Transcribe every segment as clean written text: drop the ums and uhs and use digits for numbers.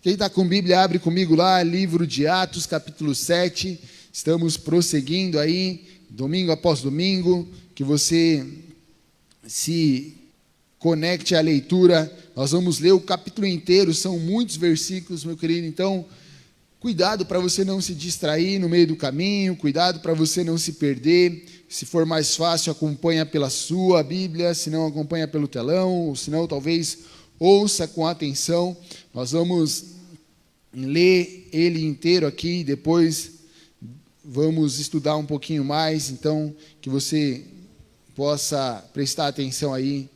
Quem está com Bíblia, abre comigo lá, livro de Atos, capítulo 7. Estamos prosseguindo aí, domingo após domingo, que você se conecte à leitura. Nós vamos ler o capítulo inteiro, são muitos versículos, meu querido. Então, cuidado para você não se distrair no meio do caminho, cuidado para você não se perder. Se for mais fácil, acompanha pela sua Bíblia, se não, acompanha pelo telão, ou se não, talvez ouça com atenção. Nós vamos ler ele inteiro aqui, depois vamos estudar um pouquinho mais, então que você possa prestar atenção aí.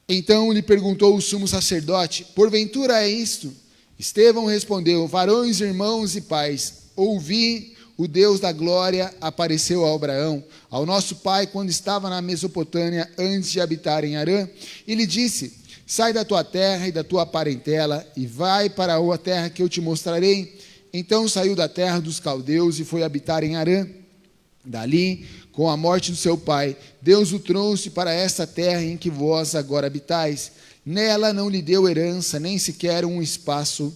Então lhe perguntou o sumo sacerdote: porventura é isto? Estevão respondeu: varões, irmãos e pais, ouvi, o Deus da glória apareceu a Abraão, ao nosso pai, quando estava na Mesopotâmia, antes de habitar em Harã, e lhe disse: sai da tua terra e da tua parentela, e vai para a terra que eu te mostrarei. Então saiu da terra dos caldeus e foi habitar em Harã. Dali, com a morte do seu pai, Deus o trouxe para esta terra em que vós agora habitais. Nela não lhe deu herança, nem sequer um espaço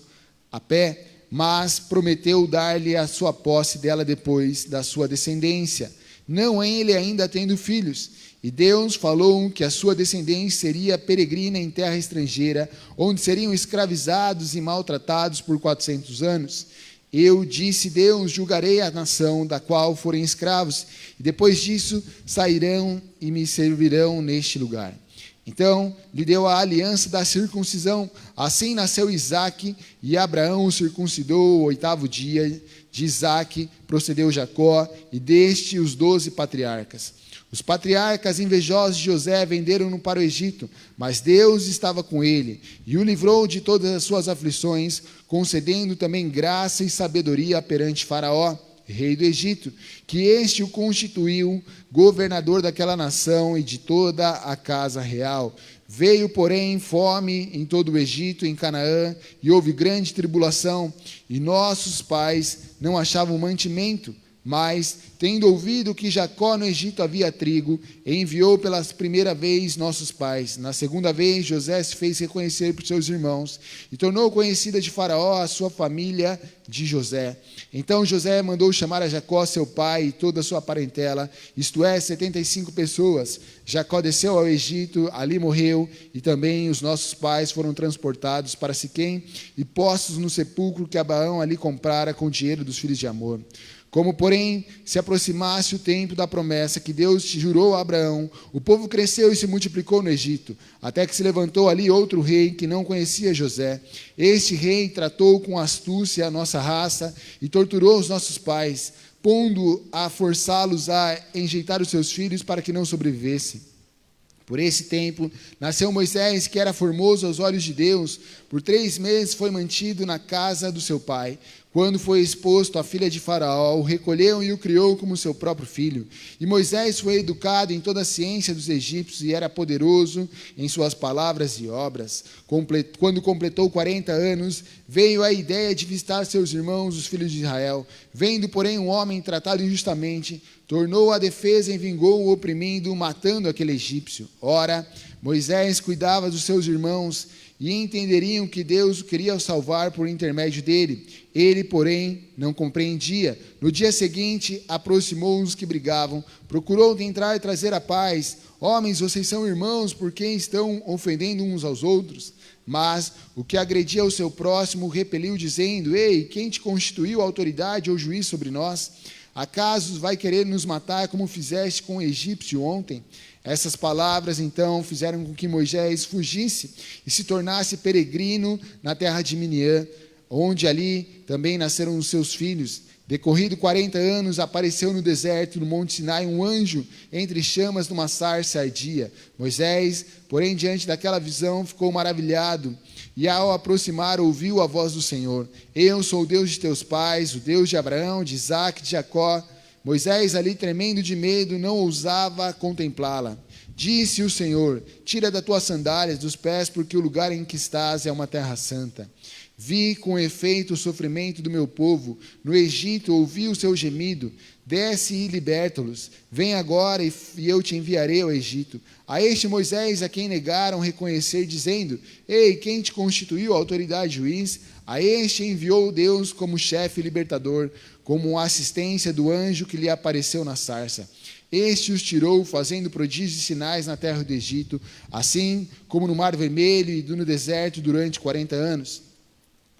a pé, mas prometeu dar-lhe a sua posse dela depois da sua descendência, não ele ainda tendo filhos. E Deus falou que a sua descendência seria peregrina em terra estrangeira, onde seriam escravizados e maltratados por 400 anos. Eu, disse Deus, julgarei a nação da qual forem escravos, e depois disso sairão e me servirão neste lugar. Então lhe deu a aliança da circuncisão. Assim nasceu Isaque, e Abraão o circuncidou o 8º dia. De Isaque procedeu Jacó, e deste os 12 patriarcas. Os patriarcas invejosos de José venderam-no para o Egito, mas Deus estava com ele, e o livrou de todas as suas aflições, concedendo também graça e sabedoria perante Faraó, rei do Egito, que este o constituiu governador daquela nação e de toda a casa real. Veio, porém, fome em todo o Egito, em Canaã, e houve grande tribulação, e nossos pais não achavam mantimento. Mas, tendo ouvido que Jacó no Egito havia trigo, enviou pela primeira vez nossos pais. Na segunda vez, José se fez reconhecer por seus irmãos, e tornou conhecida de Faraó a sua família de José. Então José mandou chamar a Jacó, seu pai, e toda a sua parentela, isto é, 75 pessoas. Jacó desceu ao Egito, ali morreu, e também os nossos pais foram transportados para Siquém, e postos no sepulcro que Abraão ali comprara com o dinheiro dos filhos de Amor. Como, porém, se aproximasse o tempo da promessa que Deus jurou a Abraão, o povo cresceu e se multiplicou no Egito, até que se levantou ali outro rei que não conhecia José. Este rei tratou com astúcia a nossa raça e torturou os nossos pais, pondo a forçá-los a enjeitar os seus filhos para que não sobrevivessem. Por esse tempo, nasceu Moisés, que era formoso aos olhos de Deus. Por 3 meses foi mantido na casa do seu pai. Quando foi exposto à filha de Faraó, o recolheu e o criou como seu próprio filho. E Moisés foi educado em toda a ciência dos egípcios e era poderoso em suas palavras e obras. Quando completou 40 anos, veio a ideia de visitar seus irmãos, os filhos de Israel. Vendo, porém, um homem tratado injustamente, tornou a defesa e vingou-o oprimindo, matando aquele egípcio. Ora, Moisés cuidava dos seus irmãos e entenderiam que Deus o queria salvar por intermédio dele. Ele, porém, não compreendia. No dia seguinte, aproximou os que brigavam, procurou entrar e trazer a paz. Homens, vocês são irmãos, por que estão ofendendo uns aos outros? Mas o que agredia o seu próximo repeliu, dizendo: ei, quem te constituiu autoridade ou juiz sobre nós? Acaso vai querer nos matar como fizeste com o egípcio ontem? Essas palavras, então, fizeram com que Moisés fugisse e se tornasse peregrino na terra de Midian, onde ali também nasceram os seus filhos. Decorrido 40 anos, apareceu no deserto, no monte Sinai, um anjo entre chamas numa sarça ardia. Moisés, porém, diante daquela visão, ficou maravilhado, e ao aproximar, ouviu a voz do Senhor: eu sou o Deus de teus pais, o Deus de Abraão, de Isaque, de Jacó. Moisés, ali tremendo de medo, não ousava contemplá-la. Disse o Senhor: tira das tuas sandálias dos pés, porque o lugar em que estás é uma terra santa. Vi com efeito o sofrimento do meu povo. No Egito ouvi o seu gemido. desce e liberta-los. Vem agora e eu te enviarei ao Egito. A este Moisés, a quem negaram reconhecer, dizendo: Ei, quem te constituiu autoridade juiz? A este enviou Deus como chefe libertador, como assistência do anjo que lhe apareceu na sarça. Este os tirou, fazendo prodígios e sinais na terra do Egito, assim como no Mar Vermelho e no deserto durante 40 anos.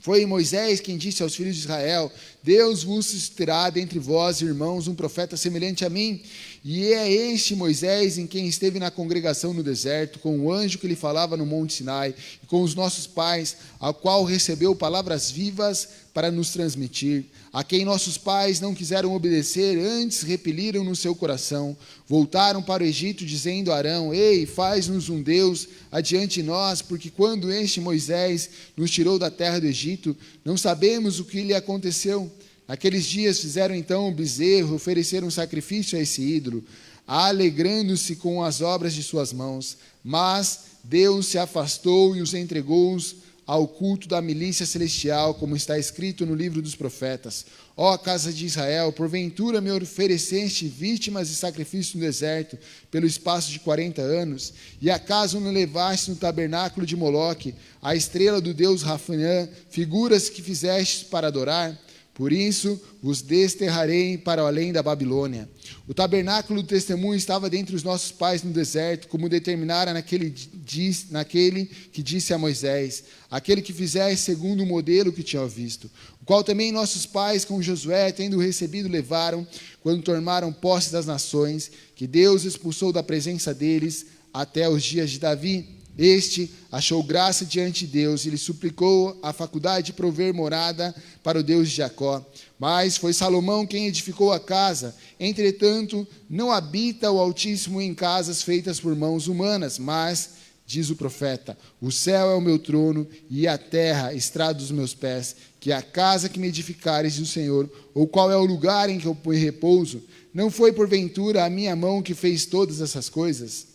Foi Moisés quem disse aos filhos de Israel: Deus vos suscitará dentre vós, irmãos, um profeta semelhante a mim. E é este Moisés em quem esteve na congregação no deserto, com o anjo que lhe falava no monte Sinai, e com os nossos pais, ao qual recebeu palavras vivas para nos transmitir, a quem nossos pais não quiseram obedecer, antes repeliram no seu coração. Voltaram para o Egito, dizendo a Arão: Ei, faz-nos um Deus adiante de nós, porque quando este Moisés nos tirou da terra do Egito, não sabemos o que lhe aconteceu. Naqueles dias fizeram então um bezerro, ofereceram um sacrifício a esse ídolo, alegrando-se com as obras de suas mãos. Mas Deus se afastou e os entregou ao culto da milícia celestial, como está escrito no livro dos profetas. Ó casa de Israel, porventura me ofereceste vítimas e sacrifícios no deserto, pelo espaço de 40 anos? E acaso não levaste no tabernáculo de Moloque a estrela do deus Rafanã, figuras que fizeste para adorar? Por isso vos desterrarei para além da Babilônia. O tabernáculo do testemunho estava dentre os nossos pais no deserto, como determinara naquele que disse a Moisés: aquele que fizesse segundo o modelo que tinha visto, o qual também nossos pais com Josué, tendo recebido, levaram, quando tomaram posse das nações, que Deus expulsou da presença deles até os dias de Davi. Este achou graça diante de Deus e lhe suplicou a faculdade de prover morada para o Deus de Jacó. Mas foi Salomão quem edificou a casa. Entretanto, não habita o Altíssimo em casas feitas por mãos humanas, mas, diz o profeta: o céu é o meu trono e a terra estrada dos meus pés, que a casa que me edificares do Senhor, ou qual é o lugar em que eu repouso? Não foi porventura a minha mão que fez todas essas coisas?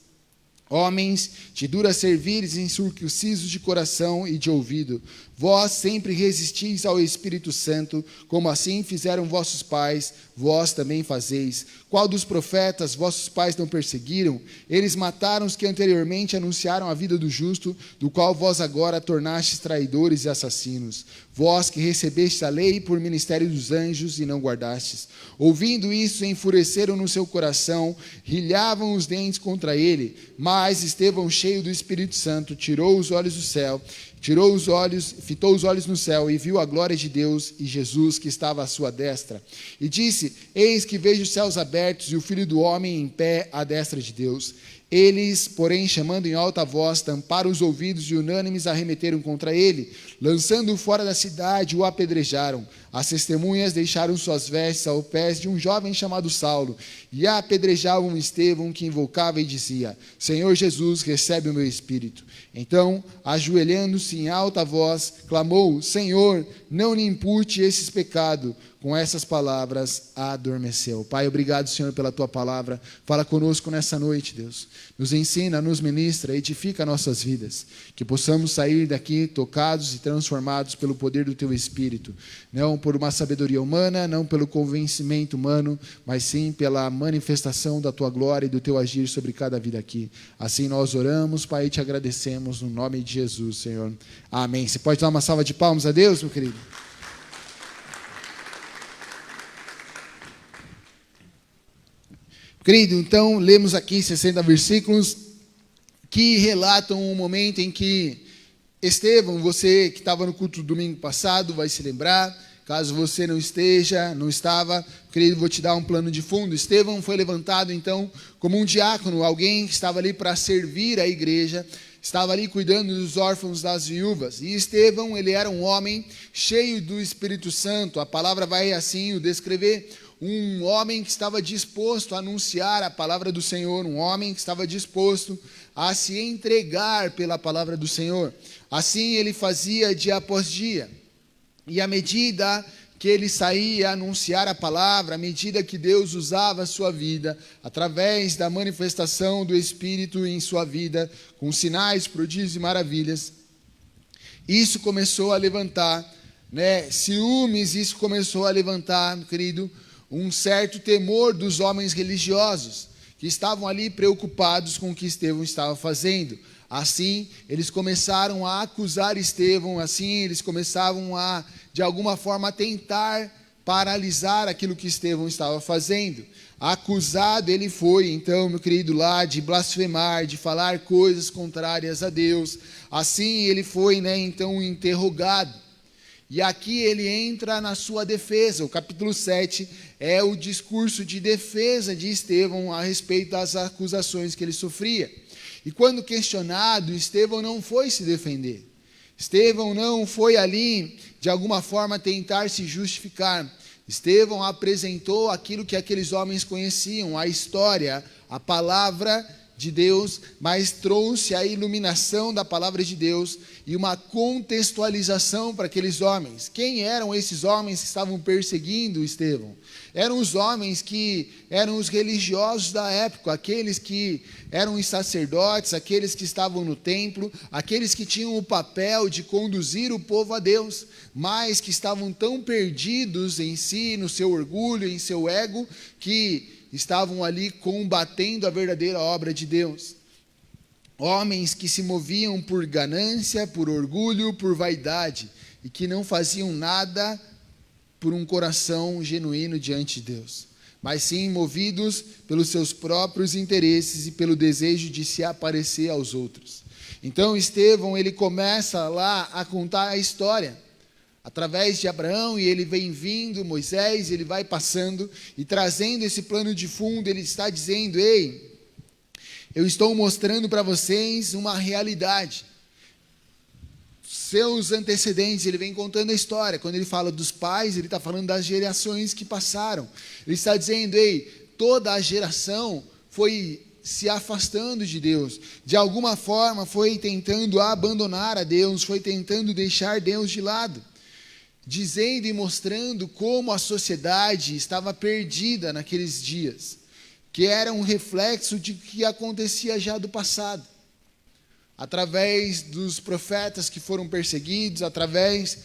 Homens de dura servires, incircuncisos de coração e de ouvido, vós sempre resistis ao Espírito Santo, como assim fizeram vossos pais, vós também fazeis. Qual dos profetas vossos pais não perseguiram? Eles mataram os que anteriormente anunciaram a vida do justo, do qual vós agora tornastes traidores e assassinos. Vós que recebestes a lei por ministério dos anjos e não guardastes. Ouvindo isso, enfureceram no seu coração, rilhavam os dentes contra ele. Mas Estevão, cheio do Espírito Santo, tirou os olhos do céu, fitou os olhos no céu e viu a glória de Deus e Jesus que estava à sua destra. E disse: Eis que vejo os céus abertos e o Filho do Homem em pé à destra de Deus. Eles, porém, chamando em alta voz, tamparam os ouvidos e unânimes arremeteram contra ele. Lançando-o fora da cidade, o apedrejaram. As testemunhas deixaram suas vestes aos pés de um jovem chamado Saulo, e apedrejavam Estevão, que invocava e dizia: Senhor Jesus, recebe o meu espírito. Então, ajoelhando-se em alta voz, clamou: Senhor, não lhe impute esses pecados. Com essas palavras, adormeceu. Pai, obrigado, Senhor, pela tua palavra. Fala conosco nessa noite, Deus. Nos ensina, nos ministra, edifica nossas vidas. Que possamos sair daqui tocados e transformados pelo poder do teu Espírito. Não por uma sabedoria humana, não pelo convencimento humano, mas sim pela manifestação da tua glória e do teu agir sobre cada vida aqui. Assim nós oramos, Pai, e te agradecemos no nome de Jesus, Senhor. Amém. Você pode dar uma salva de palmas a Deus, meu querido? Querido, então, lemos aqui 60 versículos que relatam um momento em que Estevão, você que estava no culto do domingo passado, vai se lembrar. Caso você não estava, querido, vou te dar um plano de fundo. Estevão foi levantado, então, como um diácono, alguém que estava ali para servir a igreja, estava ali cuidando dos órfãos, das viúvas. E Estevão, ele era um homem cheio do Espírito Santo. A palavra vai assim o descrever: um homem que estava disposto a anunciar a palavra do Senhor, um homem que estava disposto a se entregar pela palavra do Senhor. Assim ele fazia dia após dia. E à medida que ele saía a anunciar a palavra, à medida que Deus usava a sua vida, através da manifestação do Espírito em sua vida, com sinais, prodígios e maravilhas, isso começou a levantar, ciúmes, isso começou a levantar, querido, um certo temor dos homens religiosos, que estavam ali preocupados com o que Estevão estava fazendo. Assim, eles começaram a acusar Estevão, assim, eles começavam a, de alguma forma, tentar paralisar aquilo que Estevão estava fazendo. Acusado ele foi, então, meu querido, lá de blasfemar, de falar coisas contrárias a Deus. Assim, ele foi, então, interrogado. E aqui ele entra na sua defesa. O capítulo 7 é o discurso de defesa de Estevão a respeito das acusações que ele sofria. E quando questionado, Estevão não foi se defender. Estevão não foi ali, de alguma forma, tentar se justificar. Estevão apresentou aquilo que aqueles homens conheciam, a história, a palavra de Deus, mas trouxe a iluminação da palavra de Deus e uma contextualização para aqueles homens. Quem eram esses homens que estavam perseguindo Estevão? Eram os homens que eram os religiosos da época, aqueles que eram os sacerdotes, aqueles que estavam no templo, aqueles que tinham o papel de conduzir o povo a Deus, mas que estavam tão perdidos em si, no seu orgulho, em seu ego, que estavam ali combatendo a verdadeira obra de Deus. Homens que se moviam por ganância, por orgulho, por vaidade, e que não faziam nada por um coração genuíno diante de Deus, mas sim movidos pelos seus próprios interesses e pelo desejo de se aparecer aos outros. Então Estevão, ele começa lá a contar a história, através de Abraão, e ele vem vindo, Moisés, ele vai passando e trazendo esse plano de fundo. Ele está dizendo: ei, eu estou mostrando para vocês uma realidade. Seus antecedentes, ele vem contando a história. Quando ele fala dos pais, ele está falando das gerações que passaram. Ele está dizendo: ei, toda a geração foi se afastando de Deus, de alguma forma foi tentando abandonar a Deus, foi tentando deixar Deus de lado, dizendo e mostrando como a sociedade estava perdida naqueles dias, que era um reflexo de que acontecia já do passado, através dos profetas que foram perseguidos, através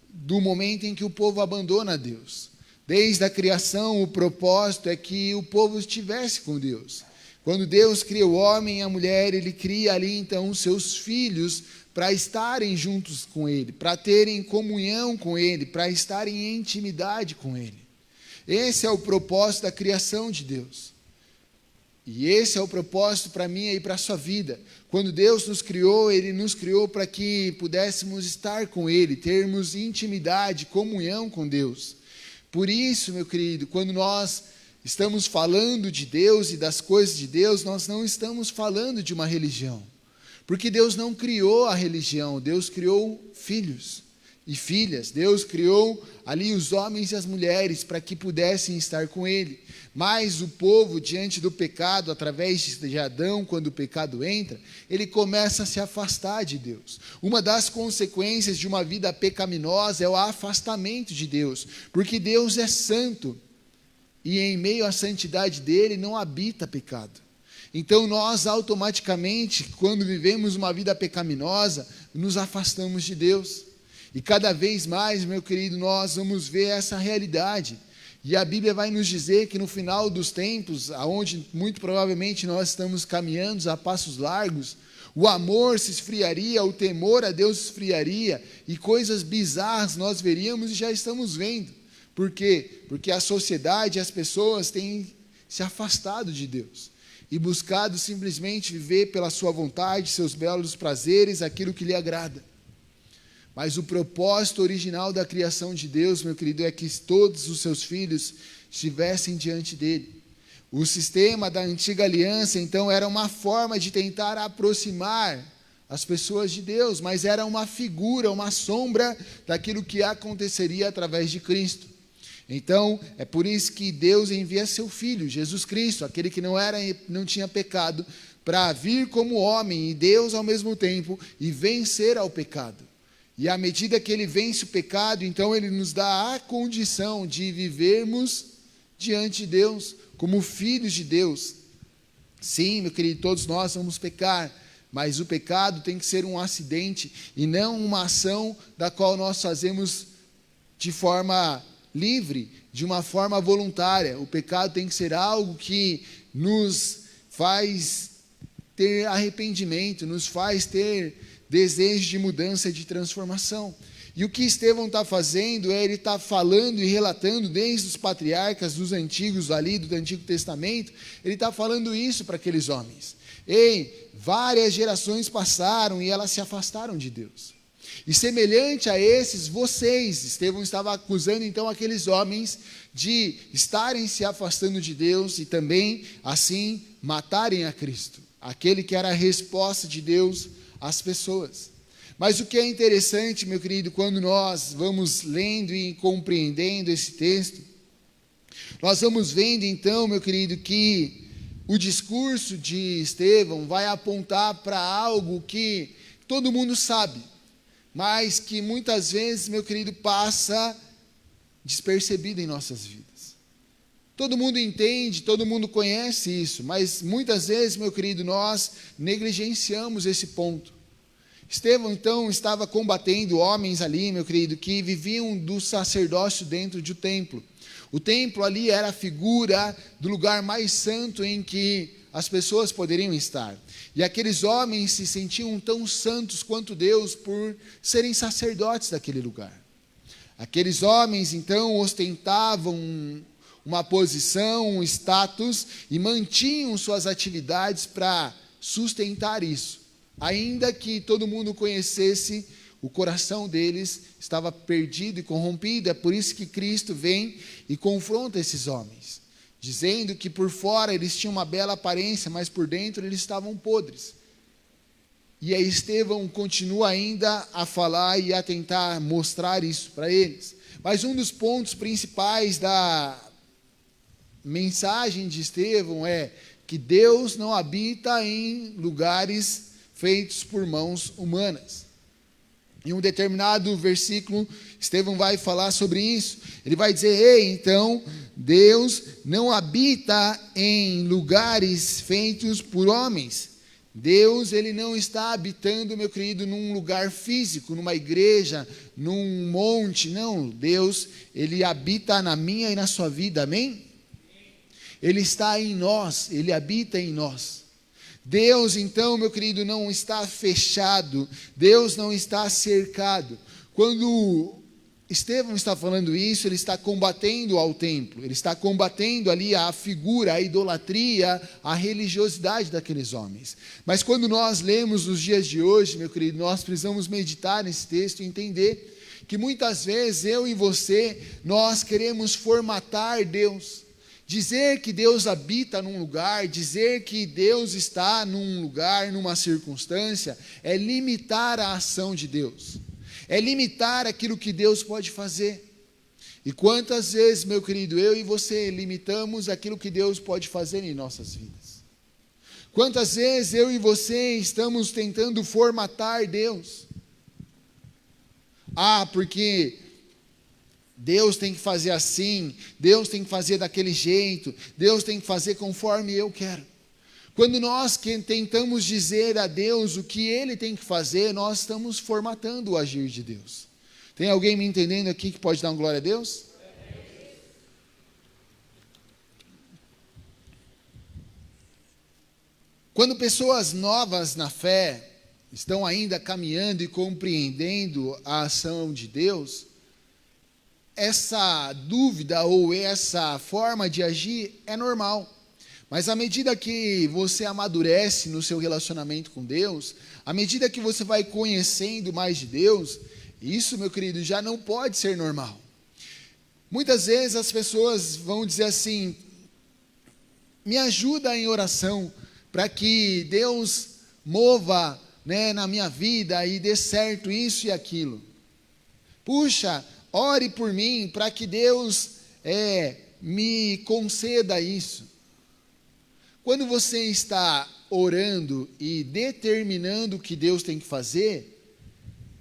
do momento em que o povo abandona Deus. Desde a criação, o propósito é que o povo estivesse com Deus. Quando Deus cria o homem e a mulher, Ele cria ali então os seus filhos para estarem juntos com Ele, para terem comunhão com Ele, para estarem em intimidade com Ele. Esse é o propósito da criação de Deus. E esse é o propósito para mim e para a sua vida. Quando Deus nos criou, Ele nos criou para que pudéssemos estar com Ele, termos intimidade, comunhão com Deus. Por isso, meu querido, quando nós estamos falando de Deus e das coisas de Deus, nós não estamos falando de uma religião. Porque Deus não criou a religião, Deus criou filhos e filhas. Deus criou ali os homens e as mulheres para que pudessem estar com Ele. Mas o povo, diante do pecado, através de Adão, quando o pecado entra, ele começa a se afastar de Deus. Uma das consequências de uma vida pecaminosa é o afastamento de Deus, porque Deus é santo. E em meio à santidade dele não habita pecado. Então nós automaticamente, quando vivemos uma vida pecaminosa, nos afastamos de Deus. E cada vez mais, meu querido, nós vamos ver essa realidade. E a Bíblia vai nos dizer que no final dos tempos, aonde muito provavelmente nós estamos caminhando a passos largos, o amor se esfriaria, o temor a Deus se esfriaria, e coisas bizarras nós veríamos e já estamos vendo. Por quê? Porque a sociedade, as pessoas têm se afastado de Deus e buscado simplesmente viver pela sua vontade, seus belos prazeres, aquilo que lhe agrada. Mas o propósito original da criação de Deus, meu querido, é que todos os seus filhos estivessem diante dele. O sistema da antiga aliança, então, era uma forma de tentar aproximar as pessoas de Deus, mas era uma figura, uma sombra daquilo que aconteceria através de Cristo. Então, é por isso que Deus envia seu Filho, Jesus Cristo, aquele que não tinha pecado, para vir como homem e Deus ao mesmo tempo e vencer ao pecado. E à medida que Ele vence o pecado, então Ele nos dá a condição de vivermos diante de Deus, como filhos de Deus. Sim, meu querido, todos nós vamos pecar, mas o pecado tem que ser um acidente e não uma ação da qual nós fazemos de forma livre, de uma forma voluntária. O pecado tem que ser algo que nos faz ter arrependimento, nos faz ter desejo de mudança, de transformação. E o que Estevão está fazendo ele está falando e relatando desde os patriarcas dos antigos ali, do Antigo Testamento, ele está falando isso para aqueles homens. Ei, várias gerações passaram e elas se afastaram de Deus. E semelhante a esses, vocês, Estevão estava acusando então aqueles homens de estarem se afastando de Deus e também, assim, matarem a Cristo, aquele que era a resposta de Deus às pessoas. Mas o que é interessante, meu querido, quando nós vamos lendo e compreendendo esse texto, nós vamos vendo então, meu querido, que o discurso de Estevão vai apontar para algo que todo mundo sabe, mas que muitas vezes, meu querido, passa despercebido em nossas vidas. Todo mundo entende, todo mundo conhece isso, mas muitas vezes, meu querido, nós negligenciamos esse ponto. Estevão, então, estava combatendo homens ali, meu querido, que viviam do sacerdócio dentro de um templo. O templo ali era a figura do lugar mais santo em que as pessoas poderiam estar. E aqueles homens se sentiam tão santos quanto Deus por serem sacerdotes daquele lugar. Aqueles homens, então, ostentavam uma posição, um status e mantinham suas atividades para sustentar isso. Ainda que todo mundo conhecesse, o coração deles estava perdido e corrompido. É por isso que Cristo vem e confronta esses homens, dizendo que por fora eles tinham uma bela aparência, mas por dentro eles estavam podres. E aí Estevão continua ainda a falar e a tentar mostrar isso para eles. Mas um dos pontos principais da mensagem de Estevão é que Deus não habita em lugares feitos por mãos humanas. Em um determinado versículo, Estevão vai falar sobre isso. Ele vai dizer: ei, então, Deus não habita em lugares feitos por homens. Deus, ele não está habitando, meu querido, num lugar físico, numa igreja, num monte. Não, Deus, ele habita na minha e na sua vida, amém? Ele está em nós, ele habita em nós. Deus, então, meu querido, não está fechado, Deus não está cercado. Quando Estevão está falando isso, ele está combatendo ao templo, ele está combatendo ali a figura, a idolatria, a religiosidade daqueles homens. Mas quando nós lemos nos dias de hoje, meu querido, nós precisamos meditar nesse texto e entender que muitas vezes eu e você, nós queremos formatar Deus. Dizer que Deus habita num lugar, dizer que Deus está num lugar, numa circunstância, é limitar a ação de Deus. É limitar aquilo que Deus pode fazer. E quantas vezes, meu querido, eu e você limitamos aquilo que Deus pode fazer em nossas vidas? Quantas vezes eu e você estamos tentando formatar Deus? Porque Deus tem que fazer assim, Deus tem que fazer daquele jeito, Deus tem que fazer conforme eu quero. Quando nós tentamos dizer a Deus o que Ele tem que fazer, nós estamos formatando o agir de Deus. Tem alguém me entendendo aqui que pode dar uma glória a Deus? Quando pessoas novas na fé estão ainda caminhando e compreendendo a ação de Deus, essa dúvida ou essa forma de agir é normal. Mas à medida que você amadurece no seu relacionamento com Deus, à medida que você vai conhecendo mais de Deus, isso, meu querido, já não pode ser normal. Muitas vezes as pessoas vão dizer assim: me ajuda em oração para que Deus mova, na minha vida e dê certo isso e aquilo. Puxa, ore por mim para que Deus me conceda isso. Quando você está orando e determinando o que Deus tem que fazer,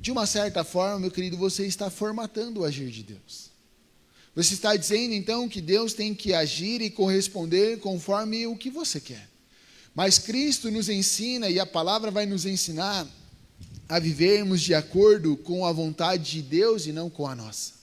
de uma certa forma, meu querido, você está formatando o agir de Deus. Você está dizendo então que Deus tem que agir e corresponder conforme o que você quer. Mas Cristo nos ensina, e a palavra vai nos ensinar, a vivermos de acordo com a vontade de Deus e não com a nossa.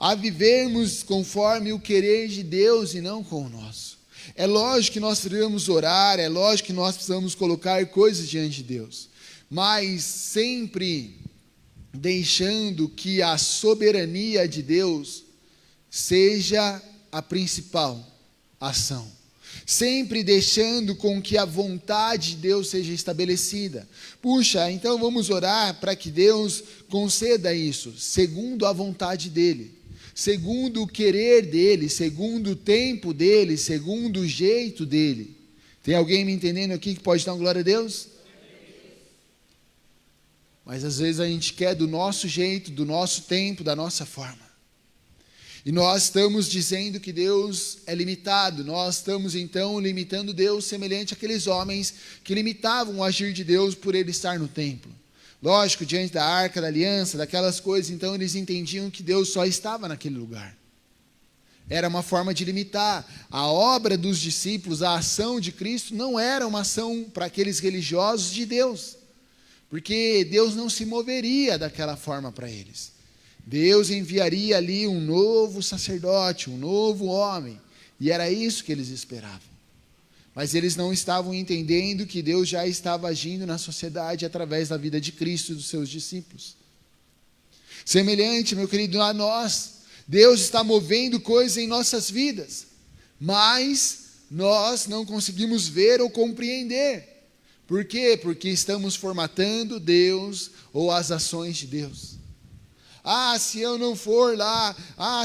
a vivermos conforme o querer de Deus e não com o nosso. É lógico que nós precisamos orar, é lógico que nós precisamos colocar coisas diante de Deus, mas sempre deixando que a soberania de Deus seja a principal ação. Sempre deixando com que a vontade de Deus seja estabelecida. Puxa, então vamos orar para que Deus conceda isso, segundo a vontade dEle, segundo o querer dEle, segundo o tempo dEle, segundo o jeito dEle. Tem alguém me entendendo aqui que pode dar uma glória a Deus? Mas às vezes a gente quer do nosso jeito, do nosso tempo, da nossa forma. E nós estamos dizendo que Deus é limitado, nós estamos então limitando Deus semelhante àqueles homens que limitavam o agir de Deus por Ele estar no templo. Lógico, diante da arca da aliança, daquelas coisas, então eles entendiam que Deus só estava naquele lugar. Era uma forma de limitar. A obra dos discípulos, a ação de Cristo, não era uma ação para aqueles religiosos de Deus, porque Deus não se moveria daquela forma para eles. Deus enviaria ali um novo sacerdote, um novo homem, e era isso que eles esperavam. Mas eles não estavam entendendo que Deus já estava agindo na sociedade através da vida de Cristo e dos seus discípulos. Semelhante, meu querido, a nós, Deus está movendo coisas em nossas vidas, mas nós não conseguimos ver ou compreender. Por quê? Porque estamos formatando Deus ou as ações de Deus. Ah, se eu não for lá,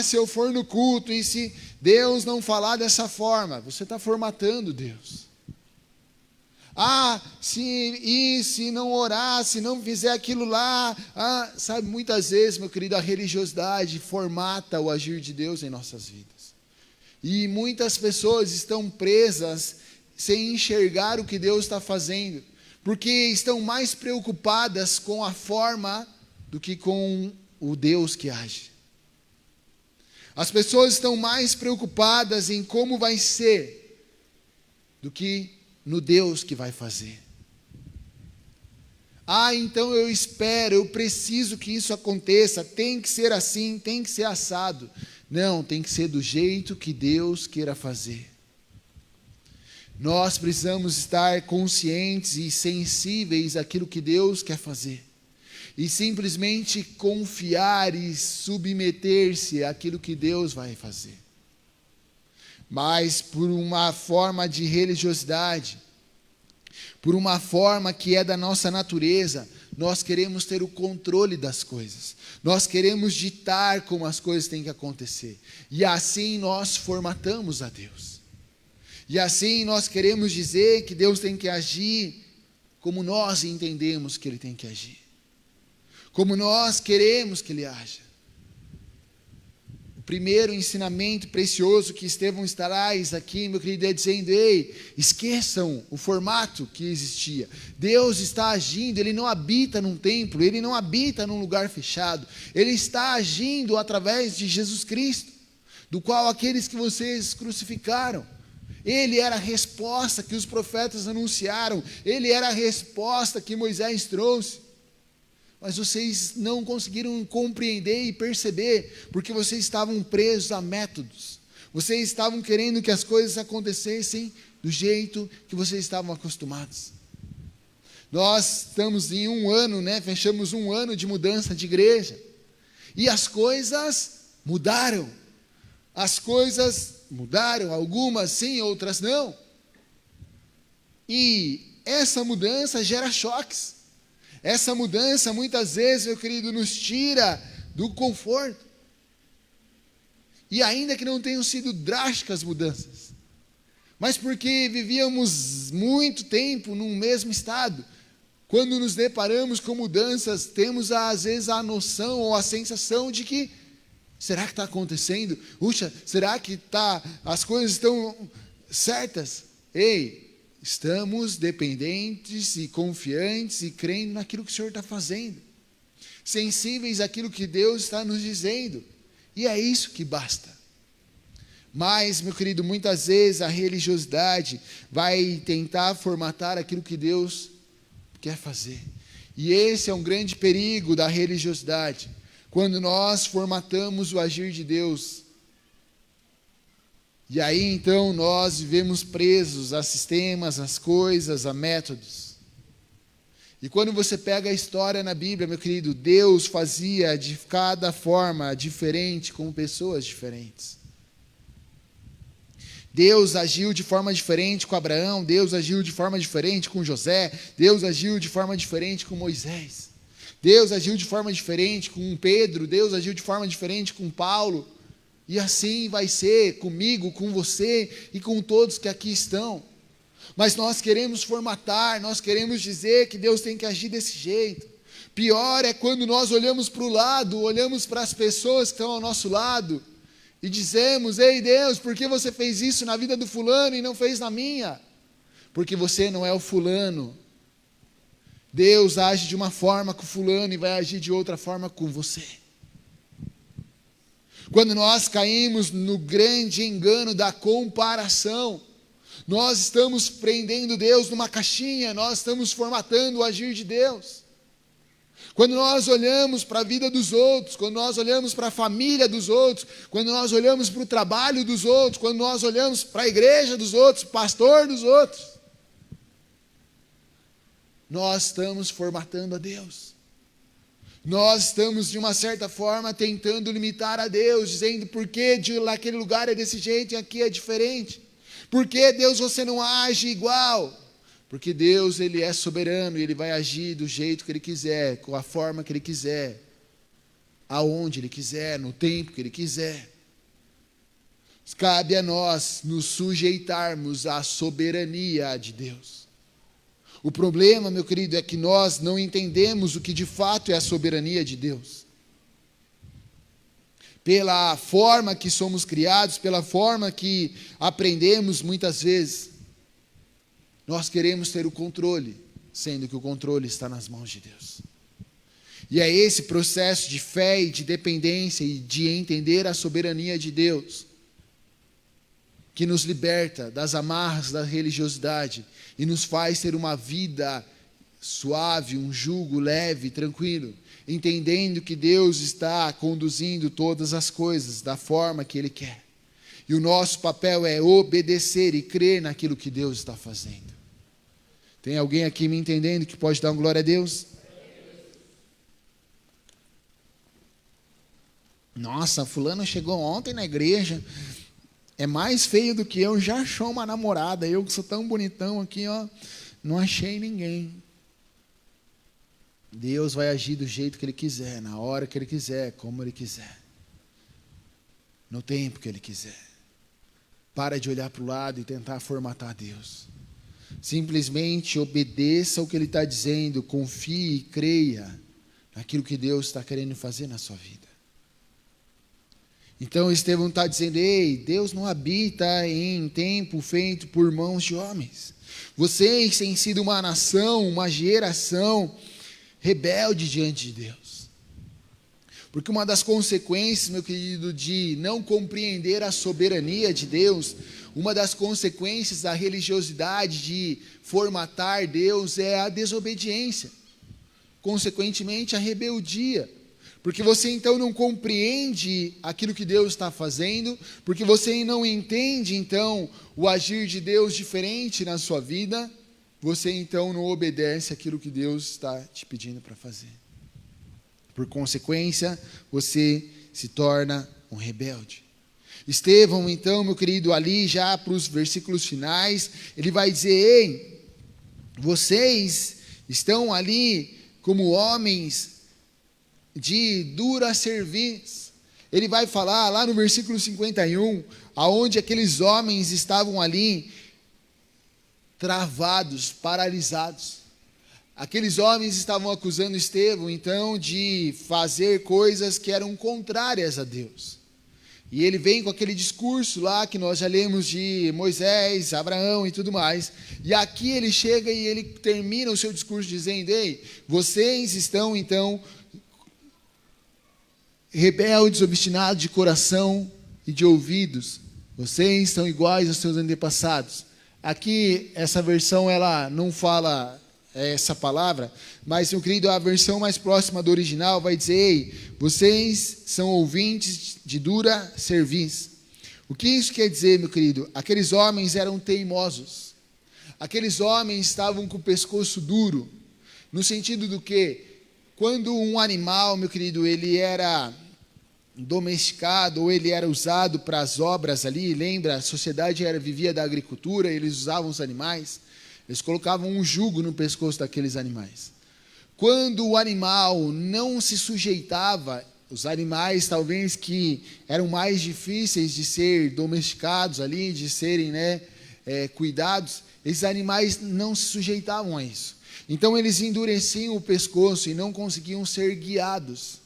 se eu for no culto, e se Deus não falar dessa forma, você está formatando Deus. Se não orar, se não fizer aquilo lá, sabe, muitas vezes, meu querido, a religiosidade formata o agir de Deus em nossas vidas. E muitas pessoas estão presas sem enxergar o que Deus está fazendo, porque estão mais preocupadas com a forma do que com o Deus que age. As pessoas estão mais preocupadas em como vai ser do que no Deus que vai fazer. Então eu espero, eu preciso que isso aconteça, tem que ser assim, tem que ser assado. Não, tem que ser do jeito que Deus queira fazer. Nós precisamos estar conscientes e sensíveis àquilo que Deus quer fazer. E simplesmente confiar e submeter-se àquilo que Deus vai fazer. Mas por uma forma de religiosidade, por uma forma que é da nossa natureza, nós queremos ter o controle das coisas. Nós queremos ditar como as coisas têm que acontecer. E assim nós formatamos a Deus. E assim nós queremos dizer que Deus tem que agir como nós entendemos que Ele tem que agir. Como nós queremos que Ele haja. O primeiro ensinamento precioso que Estevão traz aqui, meu querido, é dizendo: ei, esqueçam o formato que existia. Deus está agindo, Ele não habita num templo, Ele não habita num lugar fechado. Ele está agindo através de Jesus Cristo, do qual aqueles que vocês crucificaram. Ele era a resposta que os profetas anunciaram, Ele era a resposta que Moisés trouxe. Mas vocês não conseguiram compreender e perceber, porque vocês estavam presos a métodos. Vocês estavam querendo que as coisas acontecessem do jeito que vocês estavam acostumados. Nós estamos em um ano, fechamos um ano de mudança de igreja. E as coisas mudaram. As coisas mudaram, algumas sim, outras não. E essa mudança gera choques. Essa mudança, muitas vezes, meu querido, nos tira do conforto. E ainda que não tenham sido drásticas mudanças, mas porque vivíamos muito tempo num mesmo estado, quando nos deparamos com mudanças, temos às vezes a noção ou a sensação de que, será que está acontecendo? Puxa, será que as coisas estão certas? Ei, estamos dependentes e confiantes e crendo naquilo que o Senhor está fazendo, sensíveis àquilo que Deus está nos dizendo, e é isso que basta. Mas, meu querido, muitas vezes a religiosidade vai tentar formatar aquilo que Deus quer fazer, e esse é um grande perigo da religiosidade, Quando nós formatamos o agir de Deus, e aí então nós vivemos presos a sistemas, a coisas, a métodos. E quando você pega a história na Bíblia, meu querido, Deus fazia de cada forma diferente com pessoas diferentes. Deus agiu de forma diferente com Abraão, Deus agiu de forma diferente com José, Deus agiu de forma diferente com Moisés, Deus agiu de forma diferente com Pedro, Deus agiu de forma diferente com Paulo, e assim vai ser comigo, com você e com todos que aqui estão. Mas nós queremos formatar, nós queremos dizer que Deus tem que agir desse jeito. Pior é quando nós olhamos para o lado, olhamos para as pessoas que estão ao nosso lado, e dizemos: ei Deus, por que você fez isso na vida do fulano e não fez na minha? Porque você não é o fulano. Deus age de uma forma com o fulano e vai agir de outra forma com você. Quando nós caímos no grande engano da comparação, nós estamos prendendo Deus numa caixinha, nós estamos formatando o agir de Deus. Quando nós olhamos para a vida dos outros, quando nós olhamos para a família dos outros, quando nós olhamos para o trabalho dos outros, quando nós olhamos para a igreja dos outros, pastor dos outros, nós estamos formatando a Deus. Nós estamos, de uma certa forma, tentando limitar a Deus, dizendo: por que naquele lugar é desse jeito e aqui é diferente? Por que, Deus, você não age igual? Porque Deus, Ele é soberano e Ele vai agir do jeito que Ele quiser, com a forma que Ele quiser, aonde Ele quiser, no tempo que Ele quiser. Cabe a nós nos sujeitarmos à soberania de Deus. O problema, meu querido, é que nós não entendemos o que de fato é a soberania de Deus. Pela forma que somos criados, pela forma que aprendemos muitas vezes, nós queremos ter o controle, sendo que o controle está nas mãos de Deus. E é esse processo de fé e de dependência e de entender a soberania de Deus que nos liberta das amarras da religiosidade e nos faz ter uma vida suave, um jugo leve, tranquilo, entendendo que Deus está conduzindo todas as coisas da forma que Ele quer. E o nosso papel é obedecer e crer naquilo que Deus está fazendo. Tem alguém aqui me entendendo que pode dar uma glória a Deus? Nossa, fulano chegou ontem na igreja, é mais feio do que eu, já achou uma namorada, eu que sou tão bonitão aqui, ó, não achei ninguém. Deus vai agir do jeito que Ele quiser, na hora que Ele quiser, como Ele quiser, no tempo que Ele quiser. Para de olhar para o lado e tentar formatar Deus. Simplesmente obedeça o que Ele está dizendo, confie e creia naquilo que Deus está querendo fazer na sua vida. Então Estevão está dizendo: ei, Deus não habita em templo feito por mãos de homens. Vocês têm sido uma nação, uma geração rebelde diante de Deus. Porque uma das consequências, meu querido, de não compreender a soberania de Deus, uma das consequências da religiosidade, de formatar Deus, é a desobediência. Consequentemente, a rebeldia. Porque você então não compreende aquilo que Deus está fazendo, porque você não entende então o agir de Deus diferente na sua vida, você então não obedece aquilo que Deus está te pedindo para fazer. Por consequência, você se torna um rebelde. Estevão, então, meu querido, ali já para os versículos finais, ele vai dizer: ei, vocês estão ali como homens de dura cerviz. Ele vai falar lá no versículo 51, aonde aqueles homens estavam ali travados, paralisados. Aqueles homens estavam acusando Estevão, então, de fazer coisas que eram contrárias a Deus. E ele vem com aquele discurso lá que nós já lemos de Moisés, Abraão e tudo mais. E aqui ele chega e ele termina o seu discurso dizendo: ei, vocês estão então rebeldes, obstinados de coração e de ouvidos. Vocês são iguais aos seus antepassados. Aqui essa versão ela não fala essa palavra, mas, meu querido, a versão mais próxima do original vai dizer: ei, vocês são ouvintes de dura cerviz. O que isso quer dizer, meu querido? Aqueles homens eram teimosos. Aqueles homens estavam com o pescoço duro, no sentido do que, quando um animal, meu querido, ele era domesticado, ou ele era usado para as obras ali, lembra, a sociedade vivia da agricultura, eles usavam os animais, eles colocavam um jugo no pescoço daqueles animais. Quando o animal não se sujeitava, os animais talvez que eram mais difíceis de ser domesticados ali, de serem cuidados, esses animais não se sujeitavam a isso. Então eles endureciam o pescoço e não conseguiam ser guiados.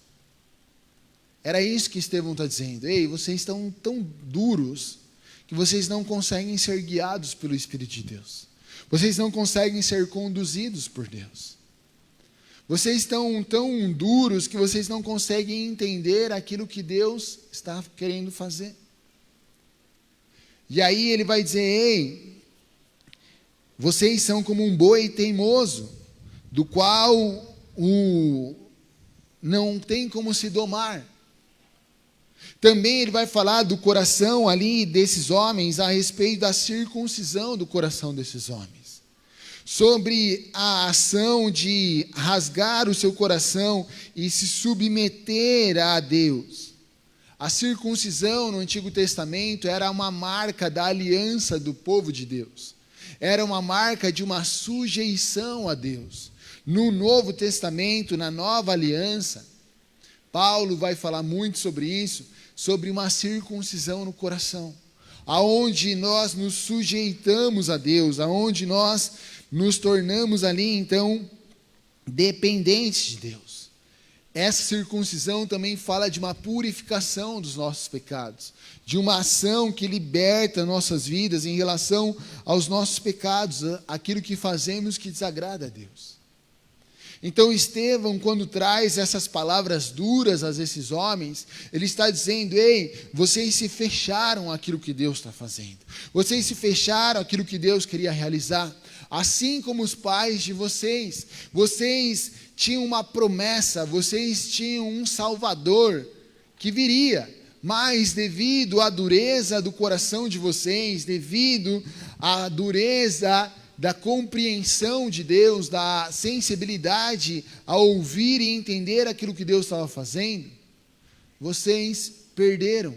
Era isso que Estevão está dizendo. Ei, vocês estão tão duros que vocês não conseguem ser guiados pelo Espírito de Deus. Vocês não conseguem ser conduzidos por Deus. Vocês estão tão duros que vocês não conseguem entender aquilo que Deus está querendo fazer. E aí ele vai dizer: ei, vocês são como um boi teimoso, do qual não tem como se domar. Também ele vai falar do coração ali desses homens, a respeito da circuncisão do coração desses homens. Sobre a ação de rasgar o seu coração e se submeter a Deus. A circuncisão no Antigo Testamento era uma marca da aliança do povo de Deus. Era uma marca de uma sujeição a Deus. No Novo Testamento, na Nova Aliança, Paulo vai falar muito sobre isso, sobre uma circuncisão no coração, aonde nós nos sujeitamos a Deus, aonde nós nos tornamos ali, então, dependentes de Deus. Essa circuncisão também fala de uma purificação dos nossos pecados, de uma ação que liberta nossas vidas em relação aos nossos pecados, aquilo que fazemos que desagrada a Deus. Então Estevão, quando traz essas palavras duras a esses homens, ele está dizendo: ei, vocês se fecharam àquilo que Deus está fazendo. Vocês se fecharam àquilo que Deus queria realizar. Assim como os pais de vocês. Vocês tinham uma promessa, vocês tinham um Salvador que viria. Mas devido à dureza do coração de vocês, devido à dureza da compreensão de Deus, da sensibilidade a ouvir e entender aquilo que Deus estava fazendo, vocês perderam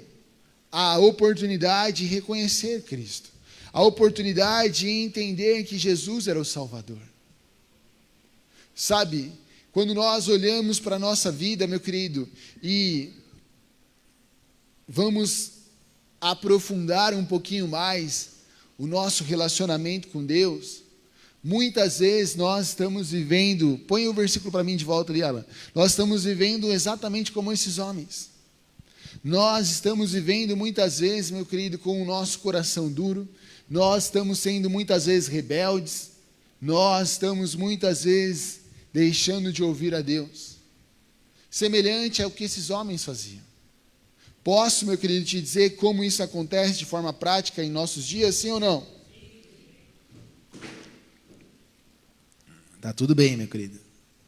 a oportunidade de reconhecer Cristo, a oportunidade de entender que Jesus era o Salvador. Sabe, quando nós olhamos para a nossa vida, meu querido, e vamos aprofundar um pouquinho mais o nosso relacionamento com Deus, muitas vezes nós estamos vivendo, põe o versículo para mim de volta ali, Alan, nós estamos vivendo exatamente como esses homens. Nós estamos vivendo muitas vezes, meu querido, com o nosso coração duro, nós estamos sendo muitas vezes rebeldes, nós estamos muitas vezes deixando de ouvir a Deus, semelhante ao que esses homens faziam. Posso, meu querido, te dizer como isso acontece de forma prática em nossos dias, sim ou não? Tá tudo bem, meu querido.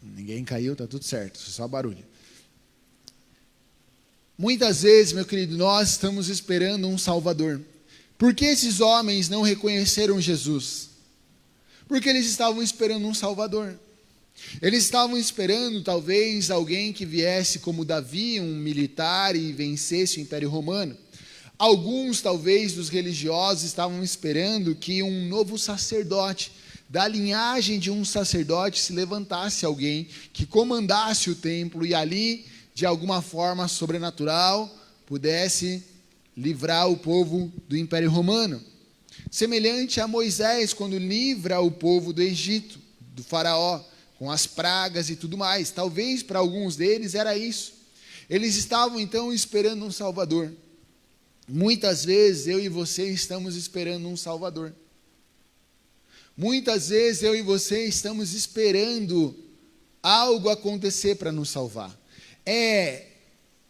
Ninguém caiu, tá tudo certo, só barulho. Muitas vezes, meu querido, nós estamos esperando um Salvador. Por que esses homens não reconheceram Jesus? Porque eles estavam esperando um Salvador. Eles estavam esperando talvez alguém que viesse como Davi, um militar, e vencesse o Império Romano. Alguns talvez dos religiosos estavam esperando que um novo sacerdote, da linhagem de um sacerdote, se levantasse alguém que comandasse o templo e ali, de alguma forma sobrenatural, pudesse livrar o povo do Império Romano. Semelhante a Moisés, quando livra o povo do Egito, do faraó, com as pragas e tudo mais. Talvez para alguns deles era isso. Eles estavam então esperando um Salvador. Muitas vezes eu e você estamos esperando um Salvador. Muitas vezes eu e você estamos esperando algo acontecer para nos salvar. É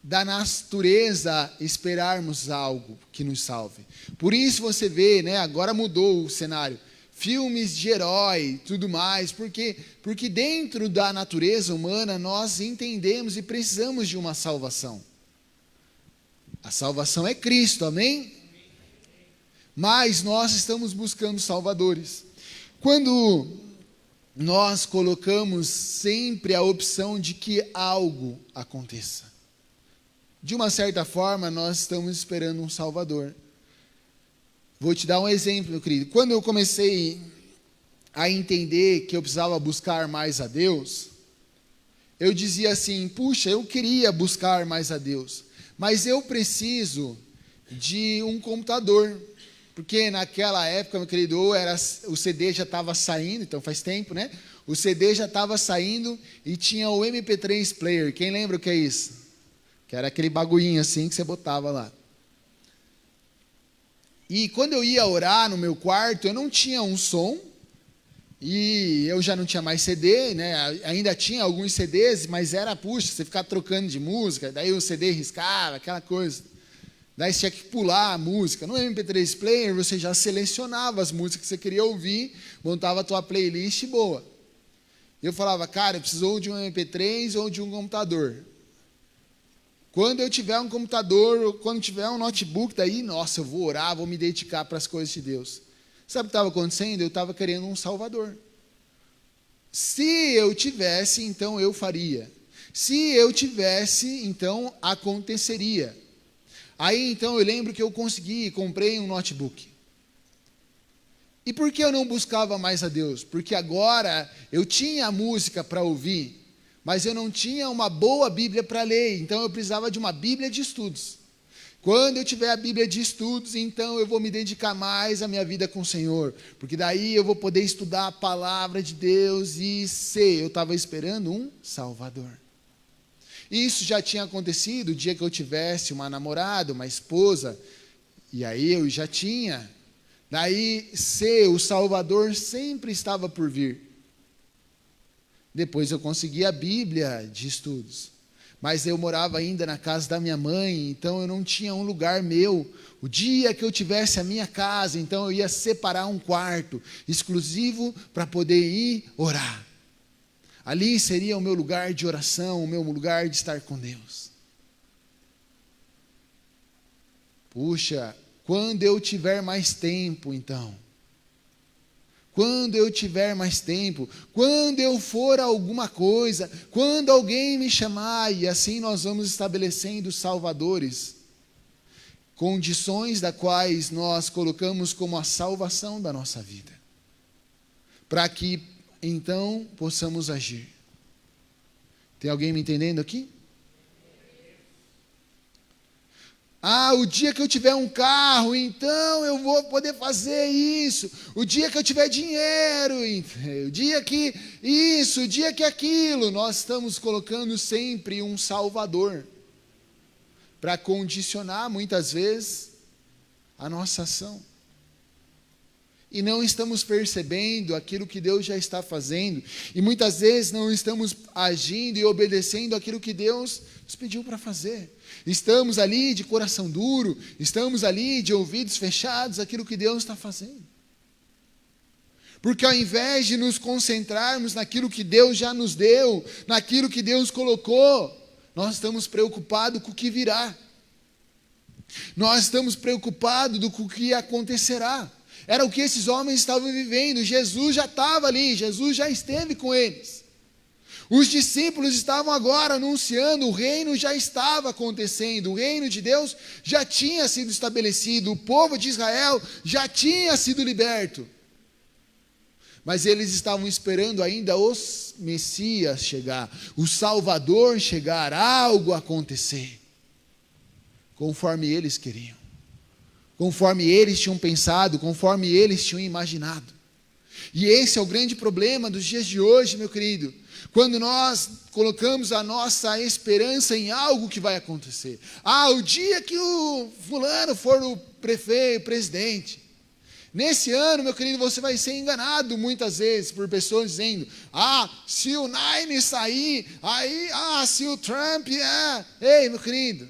da natureza esperarmos algo que nos salve. Por isso você vê, agora mudou o cenário. filmes de herói, tudo mais, porque dentro da natureza humana nós entendemos e precisamos de uma salvação. A salvação é Cristo, amém? Mas nós estamos buscando salvadores. Quando nós colocamos sempre a opção de que algo aconteça, de uma certa forma nós estamos esperando um salvador. Vou te dar um exemplo, meu querido. Quando eu comecei a entender que eu precisava buscar mais a Deus, eu dizia assim, puxa, eu queria buscar mais a Deus, mas eu preciso de um computador, porque naquela época, meu querido, o CD já estava saindo, então faz tempo, né? O CD já estava saindo e tinha o MP3 Player. Quem lembra o que é isso? Que era aquele bagulhinho assim que você botava lá. E quando eu ia orar no meu quarto, eu não tinha um som, e eu já não tinha mais CD, né? Ainda tinha alguns CDs, mas puxa, você ficar trocando de música, daí o CD riscava, aquela coisa. Daí você tinha que pular a música. No MP3 Player, você já selecionava as músicas que você queria ouvir, montava a tua playlist boa. Eu falava, cara, eu preciso ou de um MP3 ou de um computador. Quando eu tiver um computador, ou quando tiver um notebook, daí, nossa, eu vou orar, vou me dedicar para as coisas de Deus. Sabe o que estava acontecendo? Eu estava querendo um Salvador. Se eu tivesse, então eu faria. Se eu tivesse, então aconteceria. Aí, então, eu lembro que eu comprei um notebook. E por que eu não buscava mais a Deus? Porque agora eu tinha a música para ouvir, mas eu não tinha uma boa Bíblia para ler, então eu precisava de uma Bíblia de estudos. Quando eu tiver a Bíblia de estudos, então eu vou me dedicar mais à minha vida com o Senhor, porque daí eu vou poder estudar a palavra de Deus e ser. Eu estava esperando um Salvador. Isso já tinha acontecido o dia que eu tivesse uma namorada, uma esposa, e aí eu já tinha. Daí, o Salvador sempre estava por vir. Depois eu consegui a Bíblia de estudos. Mas eu morava ainda na casa da minha mãe, então eu não tinha um lugar meu. O dia que eu tivesse a minha casa, então eu ia separar um quarto exclusivo para poder ir orar. Ali seria o meu lugar de oração, o meu lugar de estar com Deus. Puxa, quando eu tiver mais tempo, então. Quando eu tiver mais tempo, quando eu for a alguma coisa, quando alguém me chamar, e assim nós vamos estabelecendo salvadores, condições das quais nós colocamos como a salvação da nossa vida, para que então possamos agir. Tem alguém me entendendo aqui? O dia que eu tiver um carro, então eu vou poder fazer isso. O dia que eu tiver dinheiro, o dia que isso, o dia que aquilo. Nós estamos colocando sempre um Salvador para condicionar, muitas vezes, a nossa ação. E não estamos percebendo aquilo que Deus já está fazendo. E muitas vezes não estamos agindo e obedecendo aquilo que Deus nos pediu para fazer. Estamos ali de coração duro, estamos ali de ouvidos fechados àquilo que Deus está fazendo. Porque ao invés de nos concentrarmos naquilo que Deus já nos deu, naquilo que Deus colocou, nós estamos preocupados com o que virá. Nós estamos preocupados com o que acontecerá. Era o que esses homens estavam vivendo. Jesus já estava ali, Jesus já esteve com eles. Os discípulos estavam agora anunciando, o reino já estava acontecendo, o reino de Deus já tinha sido estabelecido, o povo de Israel já tinha sido liberto. Mas eles estavam esperando ainda o Messias chegar, o Salvador chegar, algo acontecer, conforme eles queriam, conforme eles tinham pensado, conforme eles tinham imaginado. E esse é o grande problema dos dias de hoje, meu querido. Quando nós colocamos a nossa esperança em algo que vai acontecer. O dia que o fulano for o prefeito, presidente. Nesse ano, meu querido, você vai ser enganado muitas vezes por pessoas dizendo, se o Nine sair, aí, se o Trump, Ei, meu querido,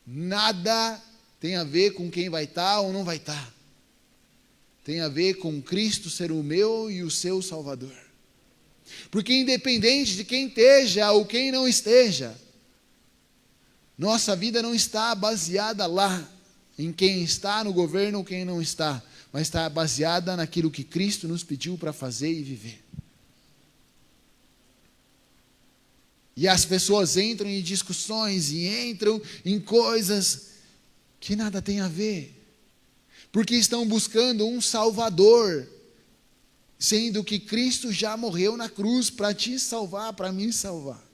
nada tem a ver com quem vai estar ou não vai estar. tem a ver com Cristo ser o meu e o seu Salvador. Porque independente de quem esteja ou quem não esteja, nossa vida não está baseada lá, em quem está no governo ou quem não está, mas está baseada naquilo que Cristo nos pediu para fazer e viver. E as pessoas entram em discussões e entram em coisas que nada tem a ver, porque estão buscando um Salvador, sendo que Cristo já morreu na cruz para te salvar, para me salvar.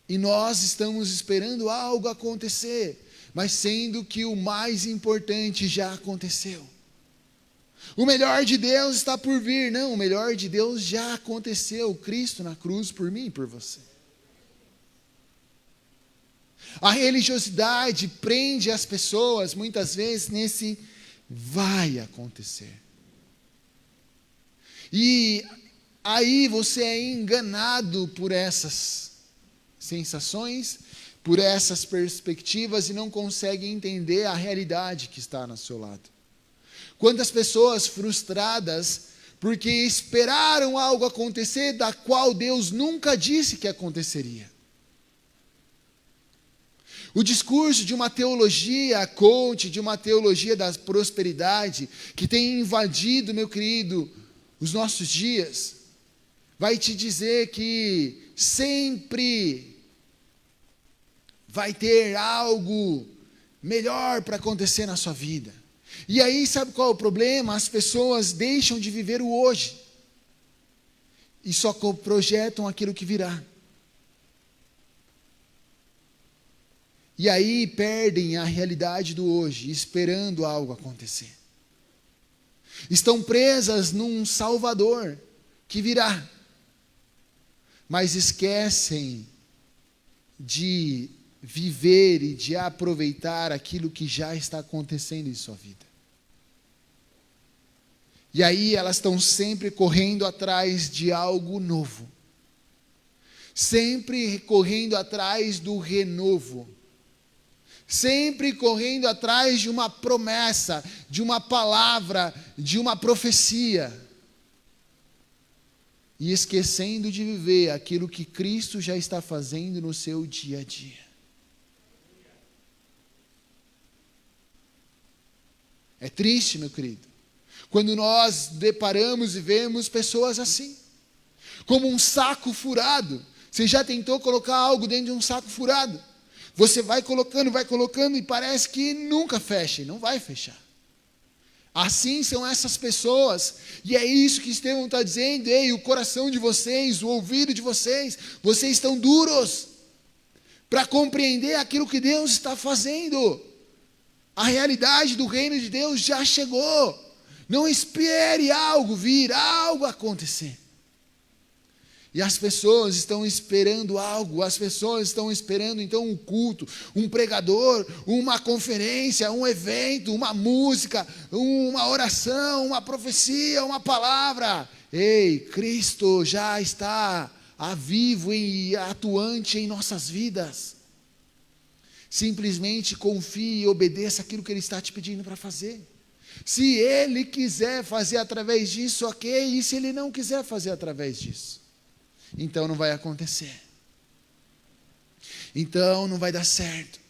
E nós estamos esperando algo acontecer, mas sendo que o mais importante já aconteceu. O melhor de Deus está por vir. Não, o melhor de Deus já aconteceu. Cristo na cruz por mim e por você. A religiosidade prende as pessoas muitas vezes nesse vai acontecer. E aí você é enganado por essas sensações, por essas perspectivas e não consegue entender a realidade que está ao seu lado. Quantas pessoas frustradas porque esperaram algo acontecer da qual Deus nunca disse que aconteceria. O discurso de uma teologia coach, de uma teologia da prosperidade, que tem invadido, meu querido, os nossos dias, vai te dizer que sempre vai ter algo melhor para acontecer na sua vida. E aí, sabe qual é o problema? As pessoas deixam de viver o hoje e só projetam aquilo que virá. E aí perdem a realidade do hoje, esperando algo acontecer. Estão presas num Salvador que virá, mas esquecem de viver e de aproveitar aquilo que já está acontecendo em sua vida. E aí elas estão sempre correndo atrás de algo novo, sempre correndo atrás do renovo, sempre correndo atrás de uma promessa, de uma palavra, de uma profecia, e esquecendo de viver aquilo que Cristo já está fazendo no seu dia a dia. É triste, meu querido, quando nós deparamos e vemos pessoas assim, como um saco furado. Você já tentou colocar algo dentro de um saco furado? Você vai colocando e parece que nunca fecha, e não vai fechar. Assim são essas pessoas, e é isso que Estevão está dizendo. Ei, o coração de vocês, o ouvido de vocês estão duros para compreender aquilo que Deus está fazendo. A realidade do reino de Deus já chegou. Não espere algo vir, algo acontecer. E as pessoas estão esperando algo, as pessoas estão esperando então um culto, um pregador, uma conferência, um evento, uma música, uma oração, uma profecia, uma palavra. Ei, Cristo já está vivo e atuante em nossas vidas. Simplesmente confie e obedeça aquilo que Ele está te pedindo para fazer. Se Ele quiser fazer através disso, ok. E se Ele não quiser fazer através disso, então não vai acontecer. Então não vai dar certo.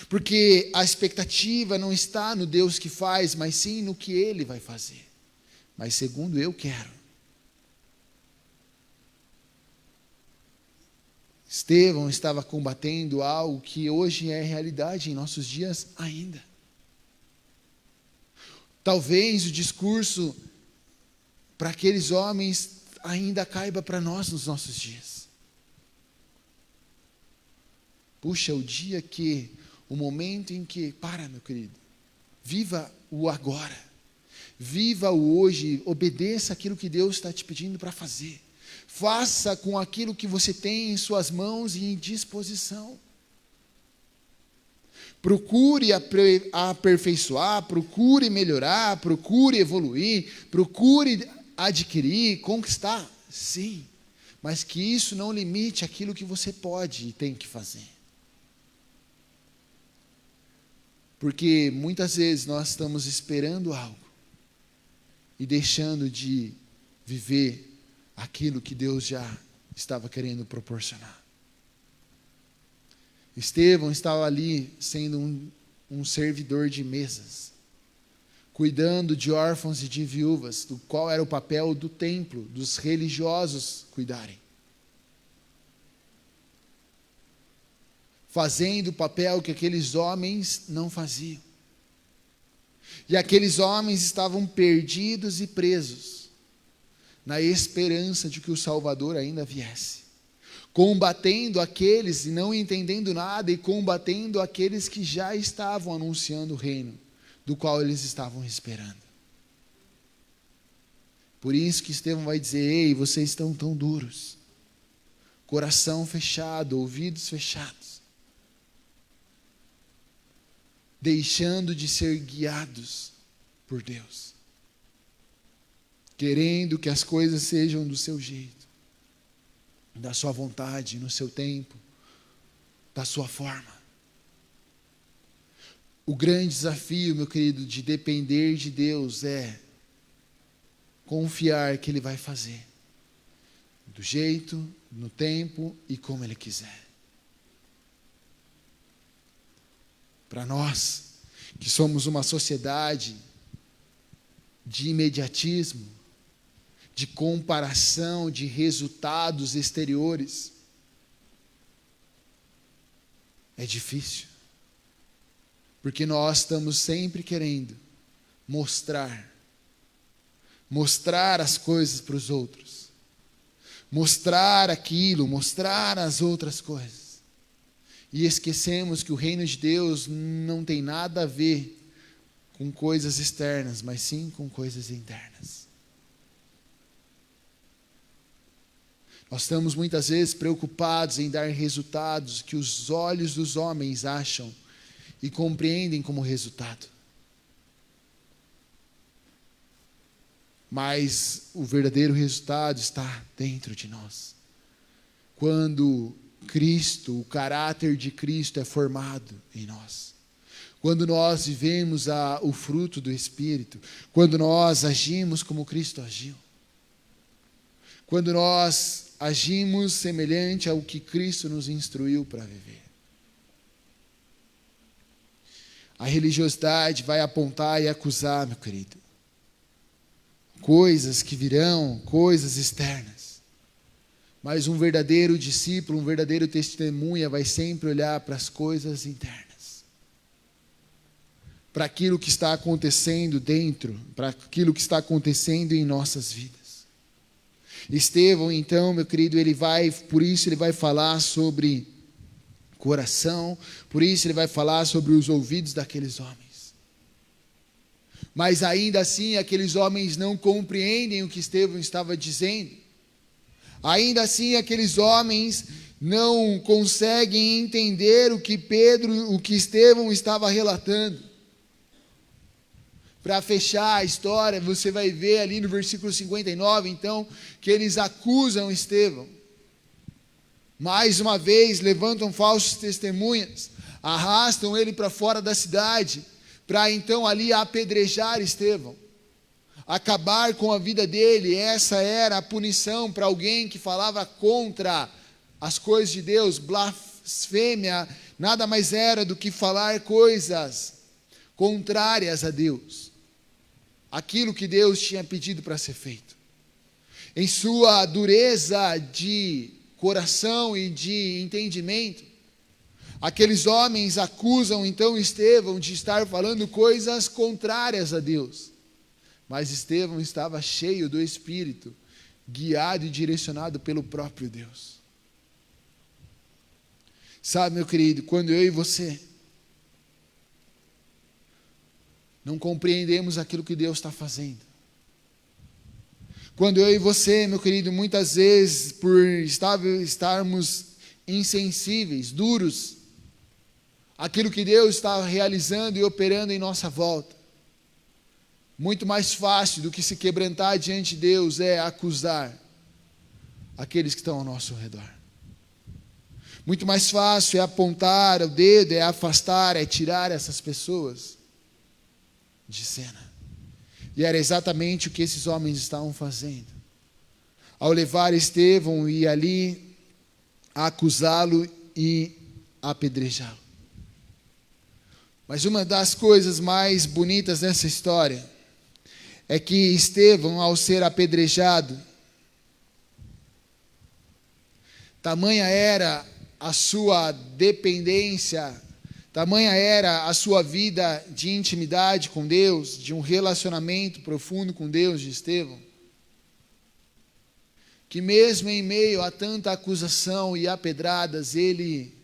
Porque a expectativa não está no Deus que faz, mas sim no que Ele vai fazer. Mas segundo eu quero. Estevão estava combatendo algo que hoje é realidade em nossos dias ainda. Talvez o discurso para aqueles homens ainda caiba para nós nos nossos dias. Puxa, o momento em que, meu querido, viva o agora, viva o hoje, obedeça aquilo que Deus está te pedindo para fazer. Faça com aquilo que você tem em suas mãos e em disposição. Procure aperfeiçoar, procure melhorar, procure evoluir, procure adquirir, conquistar, sim. Mas que isso não limite aquilo que você pode e tem que fazer. Porque muitas vezes nós estamos esperando algo e deixando de viver aquilo que Deus já estava querendo proporcionar. Estevão estava ali sendo um servidor de mesas, cuidando de órfãos e de viúvas, do qual era o papel do templo, dos religiosos cuidarem. Fazendo o papel que aqueles homens não faziam. E aqueles homens estavam perdidos e presos, na esperança de que o Salvador ainda viesse. Combatendo aqueles e não entendendo nada, e combatendo aqueles que já estavam anunciando o reino, do qual eles estavam esperando. Por isso que Estevão vai dizer: ei, vocês estão tão duros, coração fechado, ouvidos fechados, deixando de ser guiados por Deus, querendo que as coisas sejam do seu jeito, da sua vontade, no seu tempo, da sua forma. O grande desafio, meu querido, de depender de Deus é confiar que Ele vai fazer, do jeito, no tempo e como Ele quiser. Para nós, que somos uma sociedade de imediatismo, de comparação de resultados exteriores, é difícil, porque nós estamos sempre querendo mostrar as coisas para os outros, mostrar aquilo, mostrar as outras coisas, e esquecemos que o reino de Deus não tem nada a ver com coisas externas, mas sim com coisas internas. Nós estamos muitas vezes preocupados em dar resultados que os olhos dos homens acham e compreendem como resultado. Mas o verdadeiro resultado está dentro de nós. Quando Cristo, o caráter de Cristo é formado em nós. Quando nós vivemos o fruto do Espírito. Quando nós agimos como Cristo agiu. Quando nós agimos semelhante ao que Cristo nos instruiu para viver. A religiosidade vai apontar e acusar, meu querido, coisas que virão, coisas externas. Mas um verdadeiro discípulo, um verdadeiro testemunha vai sempre olhar para as coisas internas. Para aquilo que está acontecendo dentro, para aquilo que está acontecendo em nossas vidas. Estevão, então, meu querido, por isso ele vai falar sobre coração, por isso ele vai falar sobre os ouvidos daqueles homens. Mas ainda assim, aqueles homens não compreendem o que Estevão estava dizendo. Ainda assim, aqueles homens não conseguem entender o que Estevão estava relatando. Para fechar a história, você vai ver ali no versículo 59, então, que eles acusam Estevão. Mais uma vez, levantam falsos testemunhas, arrastam ele para fora da cidade, para então ali apedrejar Estevão, acabar com a vida dele. Essa era a punição para alguém que falava contra as coisas de Deus. Blasfêmia nada mais era do que falar coisas contrárias a Deus. Aquilo que Deus tinha pedido para ser feito. Em sua dureza de coração e de entendimento, aqueles homens acusam então Estevão de estar falando coisas contrárias a Deus. Mas Estevão estava cheio do Espírito, guiado e direcionado pelo próprio Deus. Sabe, meu querido, quando eu e você não compreendemos aquilo que Deus está fazendo. Quando eu e você, meu querido, muitas vezes, por estarmos insensíveis, duros, aquilo que Deus está realizando e operando em nossa volta, muito mais fácil do que se quebrantar diante de Deus é acusar aqueles que estão ao nosso redor. Muito mais fácil é apontar o dedo, é afastar, é tirar essas pessoas de cena. E era exatamente o que esses homens estavam fazendo. Ao levar Estevão e ali acusá-lo e apedrejá-lo. Mas uma das coisas mais bonitas nessa história é que Estevão, ao ser apedrejado, tamanha era a sua dependência, tamanha era a sua vida de intimidade com Deus, de um relacionamento profundo com Deus de Estevão, que mesmo em meio a tanta acusação e a pedradas, ele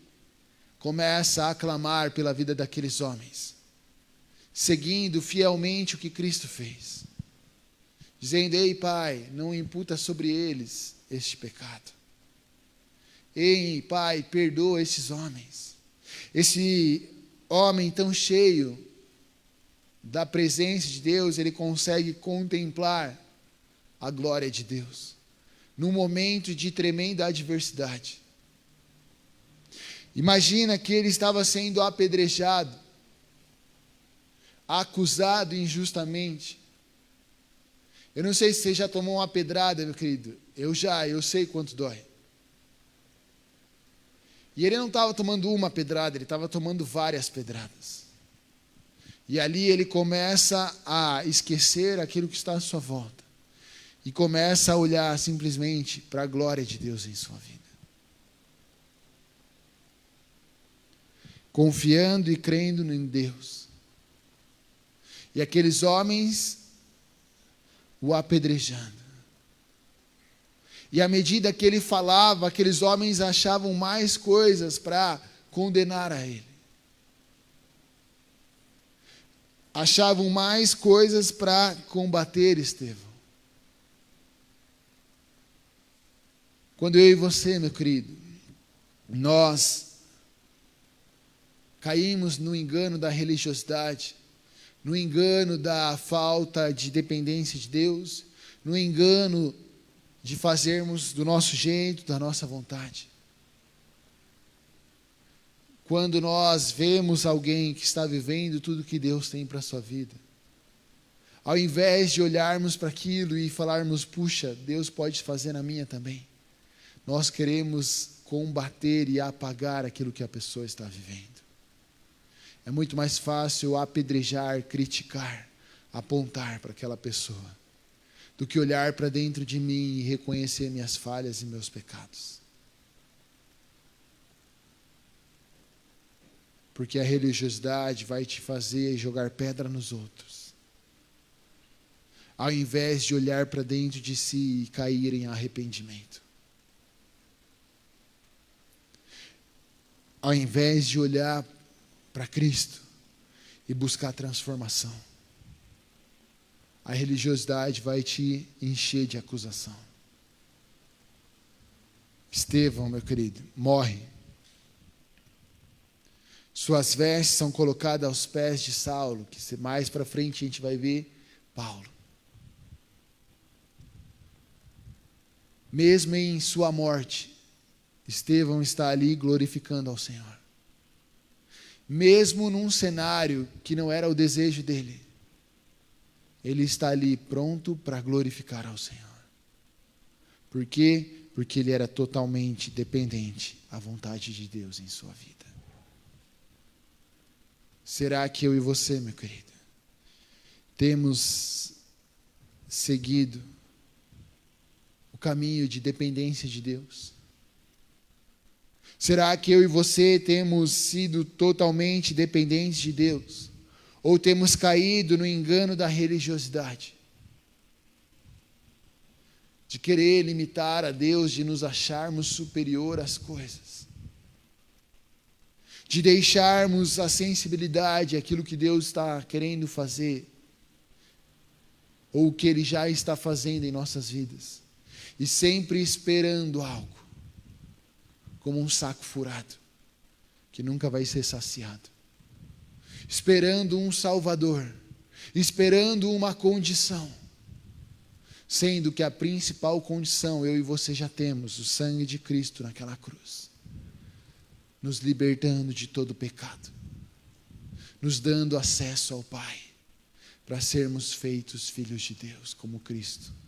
começa a clamar pela vida daqueles homens, seguindo fielmente o que Cristo fez, dizendo: ei, Pai, não imputa sobre eles este pecado. Ei, Pai, perdoa esses homens. Esse homem tão cheio da presença de Deus, ele consegue contemplar a glória de Deus, num momento de tremenda adversidade. Imagina que ele estava sendo apedrejado, acusado injustamente. Eu não sei se você já tomou uma pedrada, meu querido. Eu sei quanto dói. E ele não estava tomando uma pedrada, ele estava tomando várias pedradas. E ali ele começa a esquecer aquilo que está à sua volta. E começa a olhar simplesmente para a glória de Deus em sua vida. Confiando e crendo em Deus. E aqueles homens o apedrejando. E à medida que ele falava, aqueles homens achavam mais coisas para condenar a ele. Achavam mais coisas para combater Estevão. Quando eu e você, meu querido, nós caímos no engano da religiosidade, no engano da falta de dependência de Deus, no engano de fazermos do nosso jeito, da nossa vontade. Quando nós vemos alguém que está vivendo tudo que Deus tem para a sua vida, ao invés de olharmos para aquilo e falarmos: puxa, Deus pode fazer na minha também, nós queremos combater e apagar aquilo que a pessoa está vivendo. É muito mais fácil apedrejar, criticar, apontar para aquela pessoa, do que olhar para dentro de mim e reconhecer minhas falhas e meus pecados. Porque a religiosidade vai te fazer jogar pedra nos outros, ao invés de olhar para dentro de si e cair em arrependimento. Ao invés de olhar para Cristo e buscar transformação, a religiosidade vai te encher de acusação. Estevão, meu querido, morre. Suas vestes são colocadas aos pés de Saulo, que mais para frente a gente vai ver Paulo. Mesmo em sua morte, Estevão está ali glorificando ao Senhor. Mesmo num cenário que não era o desejo dele, ele está ali pronto para glorificar ao Senhor. Por quê? Porque ele era totalmente dependente à vontade de Deus em sua vida. Será que eu e você, meu querido, temos seguido o caminho de dependência de Deus? Será que eu e você temos sido totalmente dependentes de Deus? Ou temos caído no engano da religiosidade? De querer limitar a Deus, de nos acharmos superior às coisas. De deixarmos a sensibilidade, aquilo que Deus está querendo fazer, ou o que Ele já está fazendo em nossas vidas. E sempre esperando algo, como um saco furado, que nunca vai ser saciado. Esperando um Salvador, esperando uma condição, sendo que a principal condição eu e você já temos, o sangue de Cristo naquela cruz. nos libertando de todo pecado, nos dando acesso ao Pai, para sermos feitos filhos de Deus, como Cristo.